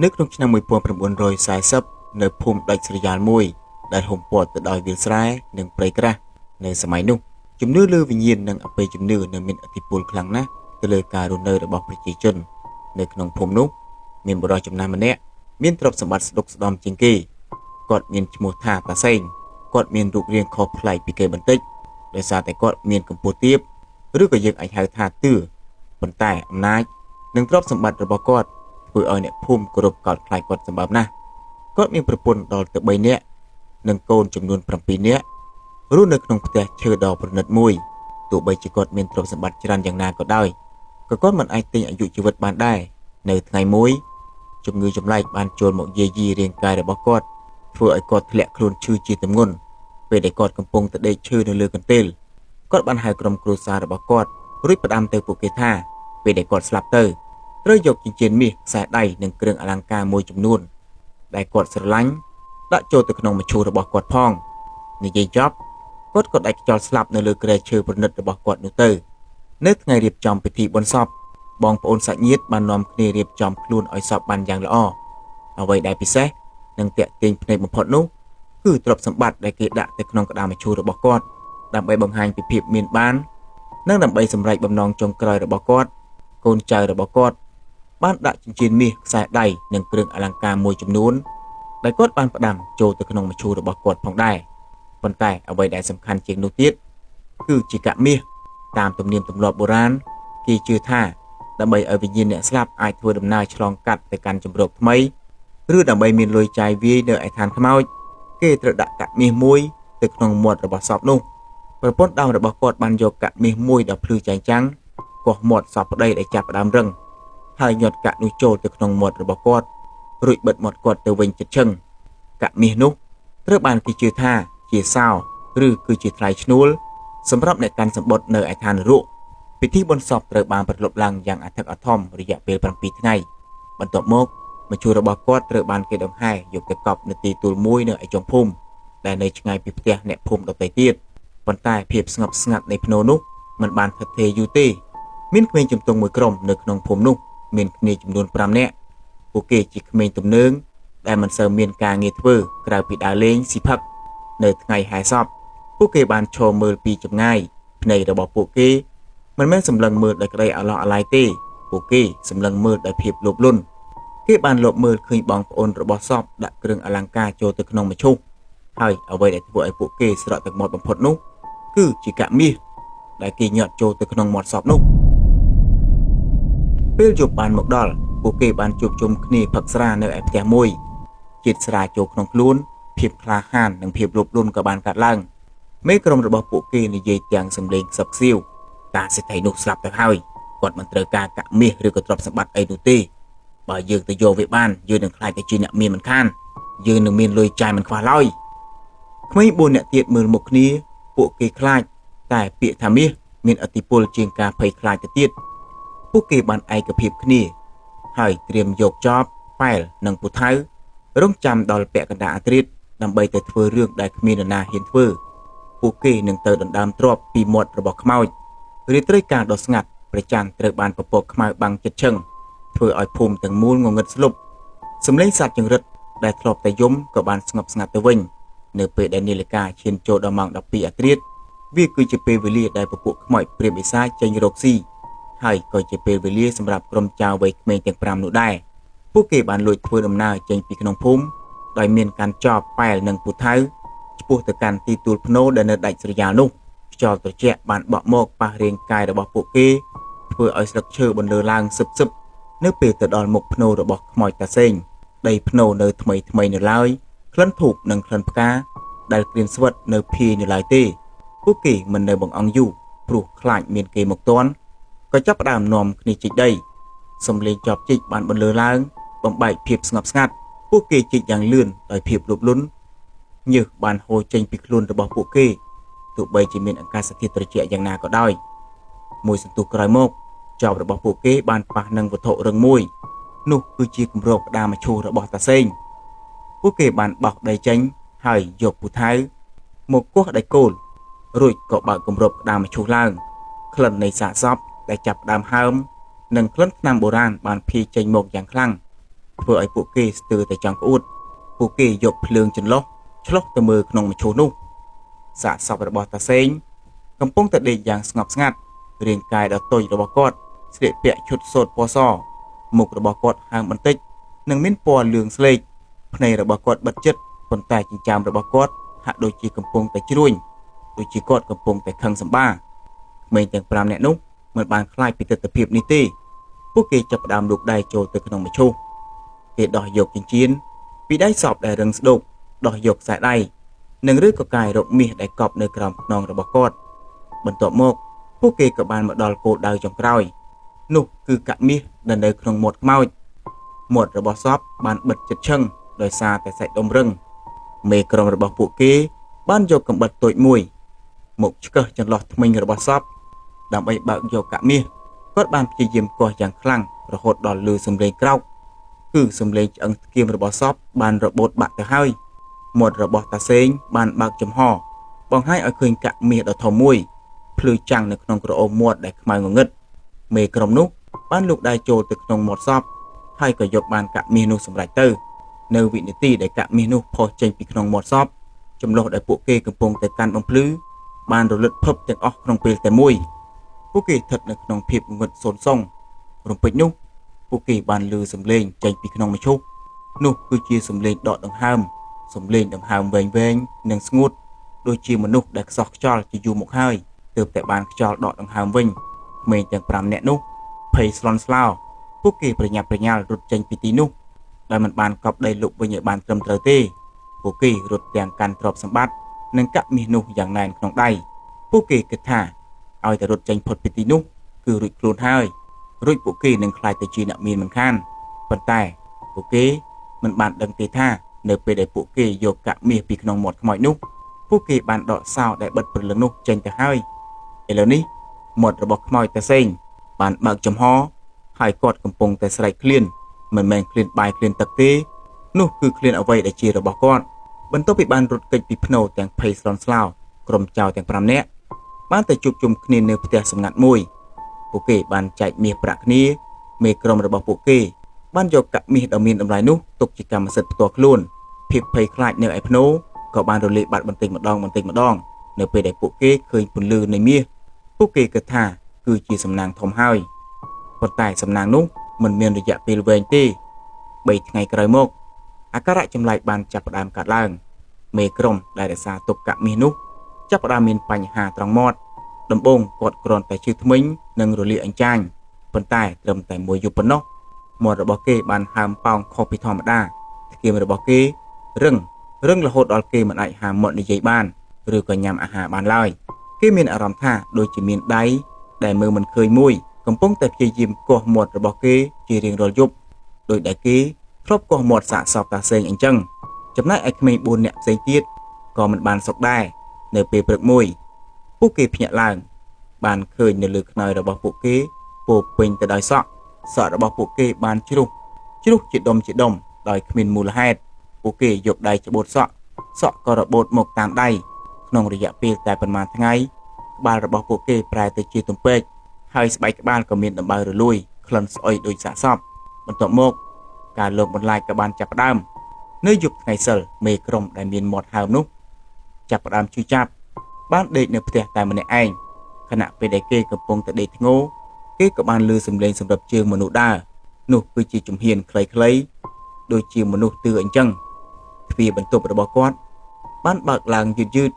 នៅក្នុងឆ្នាំ1940នៅភូមិដាច់ស្រយាលមួយដែលហុំព័ទ្ធទៅដោយវាលស្រែនិងព្រៃក្រាស់នៅសម័យនោះជំនឿលើវិញ្ញាណនិងអបិយជំនឿនៅមានឥទ្ធិពលខ្លាំងណាស់ទៅលើការរស់នៅរបស់ប្រជាជននៅក្នុងភូមិនោះមានបុរសចំណាស់ម្នាក់មានទ្រព្យសម្បត្តិស្ដុកស្ដំជាងគេគាត់មានឈ្មោះថាតាសេងគាត់មានរូបរាងខុសប្លែកពីគេបន្តិចដោយសារតែគាត់មានកម្ពស់ទាបឬក៏យើងអាចហៅថាទឿប៉ុន្តែអំណាចនិងទ្រព្យសម្បត្តិរបស់គាត់ធ្វើឲ្យអ្នកភូមិគោរពកោតខ្លាចគាត់សម្បើមណាស់គាត់មានប្រពន្ធដល់ទៅ3នាក់និងកូនចំនួន7នាក់រស់នៅក្នុងផ្ទះឈើដ៏ប្រណិតមួយទោះបីជាគាត់មានទ្រព្យសម្បត្តិច្រើនយ៉ាងណាក៏ដោយក៏គាត់មិនអាចទិញអាយុជីវិតបានដែរនៅថ្ងៃមួយជំងឺចម្លែកបានចូលមកយាយីរាងកាយរបស់គាត់ធ្វើឲ្យគាត់ធ្លាក់ខ្លួនឈឺជាទម្ងន់ពេលដែលគាត់កំពុងទៅដេកឈឺនៅលើកន្ទេលគាត់បានហៅក្រុមគ្រួសាររបស់គាត់រួចផ្ដាំទៅពួកគេថាពេលដែលគាត់ស្លាប់ទៅត្រូវយកចិញ្ចៀនមាសខ្សែដៃនិងគ្រឿងអលង្ការមួយចំនួនដែលគាត់ស្រឡាញ់ដាក់ចូលទៅក្នុងមឈូសរបស់គាត់ផងនិយាយចប់គាត់ក៏ដាច់ខ្យល់ស្លាប់នៅលើគ្រែឈើប្រណិតរបស់គាត់នោះទៅនៅថ្ងៃរៀបចំពិធីបុណ្យសពបងប្អូនសាច់ញាតិបាននាំគ្នារៀបចំខ្លួនឲ្យសពបានយ៉ាងល្អអ្វីដែលពិសេសនិងតាក់ទាញភ្នែកបំផុតនោះគឺទ្រព្យសម្បត្តិដែលគេដាក់ទៅក្នុងក្តារមឈូសរបស់គាត់ដើម្បីបង្ហាញពីភាពមានបាននិងដើម្បីសម្រេចបំណងចុងក្រោយរបស់គាត់កូនចៅរបស់គាត់បានដាក់ចិញ្ចៀនមាសខ្សែដៃនិងគ្រឿងអលង្ការមួយចំនួនដែលគាត់បានផ្ដាំចូលទៅក្នុងមឈូសរបស់គាត់ផងដែរប៉ុន្តែអ្វីដែលសំខាន់ជាងនោះទៀតគឺជាកាក់មាសតាមទំនៀមទម្លាប់បុរាណគេជឿថាដើម្បីឲ្យវិញ្ញាណអ្នកស្លាប់អាចធ្វើដំណើរឆ្លងកាត់ទៅកាន់ជម្រកថ្មីឬដើម្បីមានលុយចាយវាយនៅឯឋានខ្មោចគេត្រូវដាក់កាក់មាសមួយទៅក្នុងមាត់របស់សពនោះប្រពន្ធដើមរបស់គាត់បានយកកាក់មាសមួយដ៏ភ្លឺចែងចាំងកោះមាត់សពប្តីដែលចាប់ផ្ដើមរឹងហើយញាត់កាក់នោះចូលទៅក្នុងមាត់របស់គាត់រួចបិទមាត់គាត់ទៅវិញជិតឈឹងកាក់មាសនោះត្រូវបានគេជឿថាជាសោឬគឺជាថ្លៃឈ្នួលសម្រាប់អ្នកកាន់សម្បត្តិនៅឯឋាននរកពិធីបុណ្យសពត្រូវបានប្រារព្ធឡើងយ៉ាងអធិកអធមរយៈពេល7ថ្ងៃបន្ទាប់មកមឈូសរបស់គាត់ត្រូវបានគេដង្ហែយកទៅកប់នៅទីទួលមួយនៅឯចុងភូមិដែលនៅឆ្ងាយពីផ្ទះអ្នកភូមិដទៃទៀតប៉ុន្តែភាពស្ងប់ស្ងាត់នៃភ្នូរនោះមិនបានថិតថេរយូរទេមានក្មេងជំទង់មួយក្រុមនៅក្នុងភូមិនោះមានគ្នាចំនួន5នាក់ពួកគេជាក្មេងទំនើងដែលមិនសូវមានការងារធ្វើក្រៅពីដើរលេងស៊ីផឹកនៅថ្ងៃហែសពពួកគេបានឈរមើលពីចម្ងាយភ្នែករបស់ពួកគេមិនមែនសម្លឹងមើលដោយក្តីអាឡោះអាល័យទេពួកគេសម្លឹងមើលដោយភាពលោភលន់គេបានលបមើលឃើញបងប្អូនរបស់សពដាក់គ្រឿងអលង្ការចូលទៅក្នុងមឈូសហើយអ្វីដែលធ្វើឲ្យពួកគេស្រក់ទឹកមាត់បំផុតនោះគឺជាកាក់មាសដែលគេញាត់ចូលទៅក្នុងមាត់សពនោះពេលយប់បានមកដល់ពួកគេបានជួបជុំគ្នាផឹកស្រានៅឯផ្ទះមួយជាតិស្រាចូលក្នុងខ្លួនភាពក្លាហាននិងភាពលោភលន់ក៏បានកាត់ឡើងមេក្រុមរបស់ពួកគេនិយាយទាំងសម្លេងខ្សឹបខ្សៀវតាសេដ្ឋីនោះស្លាប់ទៅហើយគាត់មិនត្រូវការកាក់មាសឬក៏ទ្រព្យសម្បត្តិអីនោះទេបើយើងទៅយកវាបានយើងនឹងខ្លាចទៅជាអ្នកមានមិនខានយើងនឹងមានលុយចាយមិនខ្វះឡើយក្មេង4នាក់ទៀតមើលមុខគ្នាពួកគេខ្លាចតែពាក្យថាមាសមានឥទ្ធិពលជាងការភ័យខ្លាចទៅទៀតពួកគេបានឯកភាពគ្នាហើយត្រៀមយកចបប៉ែលនិងពូថៅរងចាំដល់ពាក់កណ្ដាលអាធ្រាត្រដើម្បីទៅធ្វើរឿងដែលគ្មាននរណាហ៊ានធ្វើពួកគេនឹងទៅដណ្ដើមទ្រព្យពីមាត់របស់ខ្មោចរាត្រីកាលដ៏ស្ងាត់ព្រះច័ន្ទត្រូវបានពពកខ្មៅបាំងជិតឈឹងធ្វើឲ្យភូមិទាំងមូលងងឹតស្លុបសំឡេងសត្វចង្រិតដែលធ្លាប់តែយំក៏បានស្ងប់ស្ងាត់ទៅវិញនៅពេលដែលនាឡិកាឈានចូលដល់ម៉ោង12អាធ្រាត្រវាគឺជាពេលវេលាដែលពពួកខ្មោចព្រាបវិសាចចេញរកស៊ីហើយក៏ជាពេលវេលាសម្រាប់ក្រុមចៅវ័យក្មេងទាំង5នោះដែរពួកគេបានលួចធ្វើដំណើរចេញពីក្នុងភូមិដោយមានការចបប៉ែលនិងពូថៅឆ្ពោះទៅកាន់ទីទួលភ្នូដែលនៅដាច់ស្រយាលនោះខ្យល់ត្រជាក់បានបក់មកប៉ះរាងកាយរបស់ពួកគេធ្វើឲ្យស្លឹកឈើបន្លឺឡើងសឹបនៅពេលទៅដល់មុខភ្នូរបស់ខ្មោចតាសេងដីភ្នូនៅថ្មីនៅឡើយក្លិនធូបនិងក្លិនផ្កាដែលក្រៀមស្វិតនៅភាយនៅឡើយទេពួកគេមិននៅបង្អង់យូរព្រោះខ្លាចមានគេមកទាន់ក៏ចាប់ផ្ដើមនាំគ្នាជីកដីសំឡេងចប់ជីកបានបន្លឺឡើងបំបែកភាពស្ងប់ស្ងាត់ពួកគេជីកយ៉ាងលឿនដោយភាពលោភលន់ញើសបានហូរចេញពីខ្លួនរបស់ពួកគេទោះបីជាមានអាកាសធាតុត្រជាក់យ៉ាងណាក៏ដោយមួយសន្ទុះក្រោយមកចបរបស់ពួកគេបានប៉ះនឹងវត្ថុរឹងមួយនោះគឺជាគម្របក្តារមឈូសរបស់តាសេងពួកគេបានបោះដីចេញហើយយកពូថៅមកគោះដៃគោលរួចក៏បើកគម្របក្តារមឈូសឡើងក្លិននៃសាកសពដែលចាប់ផ្ដើមហើមនិងក្លិនថ្នាំបុរាណបានភាយចេញមកយ៉ាងខ្លាំង ធ្វើឲ្យពួកគេស្ទើរតែចង់ក្អួតពួកគេយកភ្លើងចន្លុះឆ្លុះទៅមើលក្នុងមឈូសនោះសាកសពរបស់តាសេងកំពុងតែដេកយ៉ាងស្ងប់ស្ងាត់រាងកាយដ៏តូចរបស់គាត់ស្លៀកពាក់ឈុតសូត្រពណ៌សមុខរបស់គាត់ហើមបន្តិចនិងមានពណ៌លឿងស្លេកភ្នែករបស់គាត់បិទជិតប៉ុន្តែចិញ្ចើមរបស់គាត់ហាក់ដូចជាកំពុងតែជ្រួញដូចជាគាត់កំពុងតែខឹងសម្បាក្មេងទាំង5នាក់នោះមិនបានខ្លាចពីទស្សនវិជ្ជានេះទេពួកគេចាប់ផ្ដើមលូកដៃចូលទៅក្នុងមឈូសគេដោះយកចិញ្ចៀនពីដៃសពដែលរឹងស្ដុកដោះយកខ្សែដៃនិងឬក៏កាយរកមាសដែលកប់នៅក្រោមខ្នងរបស់គាត់បន្ទាប់មកពួកគេក៏បានមកដល់គោលដៅចុងក្រោយនោះគឺកាក់មាសដែលនៅក្នុងមាត់ខ្មោចមាត់របស់សពបានបិទជិតឈឹងដោយសារតែសាច់ដុំរឹងមេក្រុមរបស់ពួកគេបានយកកាំបិតតូចមួយមកឆ្កឹះចន្លោះធ្មេញរបស់សពដើម្បីបើកយកកាក់មាសគាត់បានព្យាយាមគាស់យ៉ាងខ្លាំងរហូតដល់ឮសំឡេងក្រោកគឺសំឡេងឆ្អឹងស្គៀមរបស់សពបានរបូតបាក់ទៅហើយមាត់របស់តាសេងបានបើកចំហបង្ហាញឲ្យឃើញកាក់មាសដ៏ធំមួយភ្លឺចាំងនៅក្នុងក្រអូបមាត់ដែលខ្មៅងងឹតមេក្រុមនោះបានលូកដៃចូលទៅក្នុងមាត់សពហើយក៏យកបានកាក់មាសនោះសម្រេចទៅនៅវិនាទីដែលកាក់មាសនោះផុសចេញពីក្នុងមាត់សពចំលោះដែលពួកគេកំពុងតែកាន់បំភ្លឺបានរលត់ភពទាំងអស់ក្នុងពេលតែមួយពួកគេស្ថិតនៅក្នុងភាពងងឹតសូន្យសងរំពេចនោះពួកគេបានឮសំឡេងចេញពីក្នុងមឈូសនោះគឺជាសំឡេងដកដង្ហើមសំឡេងដង្ហើមវែងៗនិងស្ងួតដូចជាមនុស្សដែលខ្សោះខ្យល់ជាយូរមកហើយទើបតែបានខ្យល់ដកដង្ហើមវិញក្មេងទាំង5នាក់នោះភ័យស្លន់ស្លោពួកគេប្រញាប់ប្រញាល់រត់ចេញពីទីនោះដែលមិនបានកប់ដីលុបវិញឲ្យបានត្រឹមត្រូវទេពួកគេរត់ទាំងកាន់ទ្រព្យសម្បត្តិនិងកាក់មាសនោះយ៉ាងណែនក្នុងដៃពួកគេគិតថាឲ្យតែរត់ចេញផុតពីទីនោះគឺរួចខ្លួនហើយរួចពួកគេនឹងក្លាយទៅជាអ្នកមានមិនខានប៉ុន្តែពួកគេមិនបានដឹងទេថានៅពេលដែលពួកគេយកកាក់មាសពីក្នុងមាត់ខ្មោចនោះពួកគេបានដកសោដែលបិទព្រលឹងនោះចេញទៅហើយឥឡូវនេះមាត់របស់ខ្មោចតាសេងបានបើកចំហហើយគាត់កំពុងតែស្រែកឃ្លានមិនមែនឃ្លានបាយឃ្លានទឹកទេនោះគឺឃ្លានអ្វីដែលជារបស់គាត់បន្ទាប់ពីបានរត់គេចពីភ្នូទាំងភ័យស្លន់ស្លោក្រុមចៅទាំង5នាក់បានទៅជួបជុំគ្នានៅផ្ទះសម្ងាត់មួយពួកគេបានចែកមាសប្រាក់គ្នាមេក្រុមរបស់ពួកគេបានយកកាក់មាសដ៏មានតម្លៃនោះទុកជាកម្មសិទ្ធិផ្ទាល់ខ្លួនភាពភ័យខ្លាចនៅឯភ្នូក៏បានរលាយបាត់បន្តិចម្ដងនៅពេលដែលពួកគេឃើញពន្លឺនៃមាសពួកគេគិតថាគឺជាសំណាងធំហើយប៉ុន្តែសំណាងនោះមិនមានរយៈពេលវែងទេ3ថ្ងៃក្រោយមកអាការៈចម្លែកបានចាប់ផ្ដើមកើតឡើងមេក្រុមដែលរក្សាទុកកាក់មាសនោះចាប់ផ្ដើមមានបញ្ហាត្រង់មាត់ដំបូងគាត់គ្រាន់តែឈឺធ្មេញនិងរលាកអញ្ចាញប៉ុន្តែត្រឹមតែមួយយប់ប៉ុណ្ណោះមាត់របស់គេបានហើមប៉ោងខុសពីធម្មតាស្គៀមរបស់គេរឹងរហូតដល់គេមិនអាចហាមាត់និយាយបានឬក៏ញ៉ាំអាហារបានឡើយគេមានអារម្មណ៍ថាដូចជាមានដៃដែលមើលមិនឃើញមួយកំពុងតែព្យាយាមគាស់មាត់របស់គេជារៀងរាល់យប់ដោយដែលគេធ្លាប់គាស់មាត់សាកសពតាសេងអញ្ចឹងចំណែកឯក្មេង4នាក់ផ្សេងទៀតក៏មិនបានសុខដែរនៅពេលព្រឹកមួយពួកគេភ្ញាក់ឡើងបានឃើញនៅលើខ្នើយរបស់ពួកគេពោពេញទៅដោយសក់របស់ពួកគេបានជ្រុះជាដុំដោយគ្មានមូលហេតុពួកគេយកដៃច្បូតសក់ក៏របូតមកតាមដៃក្នុងរយៈពេលតែប៉ុន្មានថ្ងៃក្បាលរបស់ពួកគេប្រែទៅជាទំពែកហើយស្បែកក្បាលក៏មានដំបៅរលួយក្លិនស្អុយដូចសាកសពបន្ទាប់មកការលោកបន្លាយក៏បានចាប់ផ្ដើមនៅយប់ថ្ងៃសិលមេក្រុមដែលមានមាត់ហើមនោះចាប់ផ្ដើមជឿចាប់បានដេកនៅផ្ទះតែម្នាក់ឯងខណៈពេលដែលគេកំពុងតែដេកធ្ងោគេក៏បានឮសំឡេងសម្រាប់ជើងមនុស្សដើរនោះគឺជាជំហានខ្លីៗដូចជាមនុស្សទឿអញ្ចឹងទ្វារបន្ទប់របស់គាត់បានបើកឡើងយឺត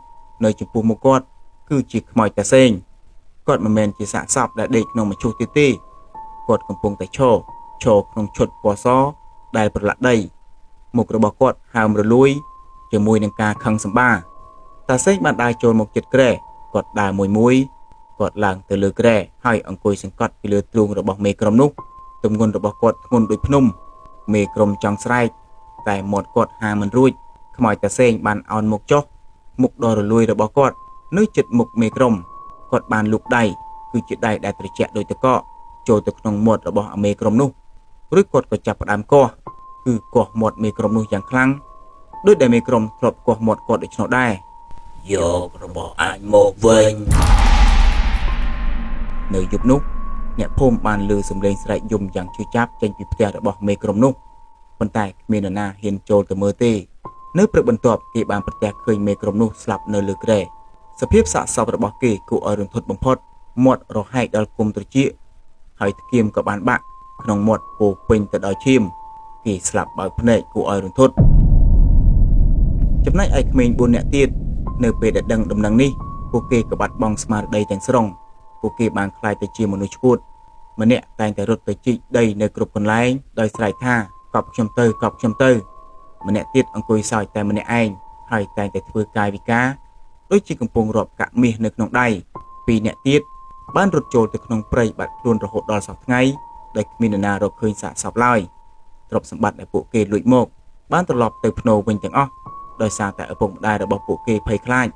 នៅចំពោះមុខគាត់គឺជាខ្មោចតាសេងគាត់មិនមែនជាសាកសពដែលដេកក្នុងមឈូសទៀតទេគាត់កំពុងតែឈរក្នុងឈុតពណ៌សដែលប្រឡាក់ដីមុខរបស់គាត់ហើមរលួយជាមួយនឹងការខឹងសម្បាតាសេងបានដើរចូលមកជិតគ្រែគាត់ដើរមួយគាត់ឡើងទៅលើគ្រែហើយអង្គុយសង្កត់ពីលើទ្រូងរបស់មេក្រុមនោះទម្ងន់របស់គាត់ធ្ងន់ដូចភ្នំមេក្រុមចង់ស្រែកតែមាត់គាត់ហាមិនរួចខ្មោចតាសេងបានអោនមុខចុះមុខដ៏រលួយរបស់គាត់នៅជិតមុខមេក្រុមគាត់បានលូកដៃគឺជាដៃដែលត្រជាក់ដូចទឹកកកចូលទៅក្នុងមាត់របស់មេក្រុមនោះរួចគាត់ក៏ចាប់ផ្ដើមគាស់មាត់មេក្រុមនោះយ៉ាងខ្លាំងដូចដែលមេក្រុមធ្លាប់គាស់មាត់គាត់ដូច្នោះដែរយករបស់អញមកវិញនៅយប់នោះអ្នកភូមិបានឮសំឡេងស្រែកយំយ៉ាងឈឺចាប់ចេញពីផ្ទះរបស់មេក្រុមនោះ ប៉ុន្តែគ្មាននរណាហ៊ានចូលទៅមើលទេនៅព្រឹកបន្ទាប់គេបានប្រទះឃើញមេក្រុមនោះស្លាប់នៅលើគ្រែសភាពសាកសពរបស់គេគួរឲ្យរន្ធត់បំផុតមាត់រហែកដល់គុំត្រចៀកហើយធ្គាមក៏បានបាក់ក្នុងមាត់ពោពេញទៅដោយឈាមគេស្លាប់បើកភ្នែកគួរឲ្យរន្ធត់ចំណែកឯក្មេង4នាក់ទៀតនៅពេលដែលដឹងដំណឹងនេះពួកគេក៏បាត់បង់ស្មារតីទាំងស្រុងពួកគេបានក្លាយទៅជាមនុស្សឈួតម្នាក់តែងតែរត់ទៅជីកដីនៅគ្រប់កន្លែងដោយស្រែកថាកប់ខ្ញុំទៅកប់ខ្ញុំទៅម្នាក់ទៀតអង្គុយសើចតែម្នាក់ឯងហើយតែងតែធ្វើកាយវិការដូចជាកំពុងរាប់កាក់មាសនៅក្នុងដៃពីរនាក់ទៀតបានរត់ចូលទៅក្នុងព្រៃបាត់ខ្លួនរហូតដល់សប្តាហ៍ថ្ងៃដែលគ្មាននរណារកឃើញសាកសពឡើយទ្រព្យសម្បត្តិដែលពួកគេលួចមកបានត្រឡប់ទៅភ្នូរវិញទាំងអស់ដោយសារតែឪពុកម្ដាយរបស់ពួកគេភ័យខ្លាច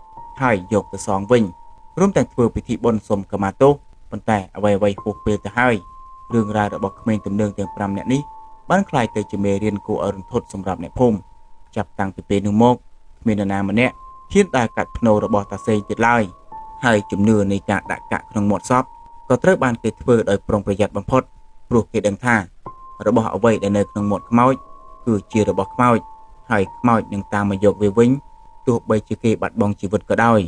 ហើយយកទៅសងវិញរួមទាំងធ្វើពិធីបុណ្យសុំខមាទោសប៉ុន្តែអ្វីៗហួសពេលទៅហើយរឿងរ៉ាវរបស់ក្មេងទំនើងទាំង5នាក់នេះបានក្លាយទៅជាមេរៀនគួរឲ្យរន្ធត់សម្រាប់អ្នកភូមិចាប់តាំងពីពេលនោះមកគ្មាននរណាម្នាក់ហ៊ានដើរកាត់ភ្នូររបស់តាសេងទៀតឡើយហើយជំនឿនៃការដាក់កាក់ក្នុងមាត់សពក៏ត្រូវបានគេធ្វើដោយប្រុងប្រយ័ត្នបំផុតព្រោះគេដឹងថារបស់អ្វីដែលនៅក្នុងមាត់ខ្មោចគឺជារបស់ខ្មោចហើយខ្មោចនឹងតាមមកយកវាវិញទោះបីជាគេបាត់បង់ជីវិតក៏ដោយ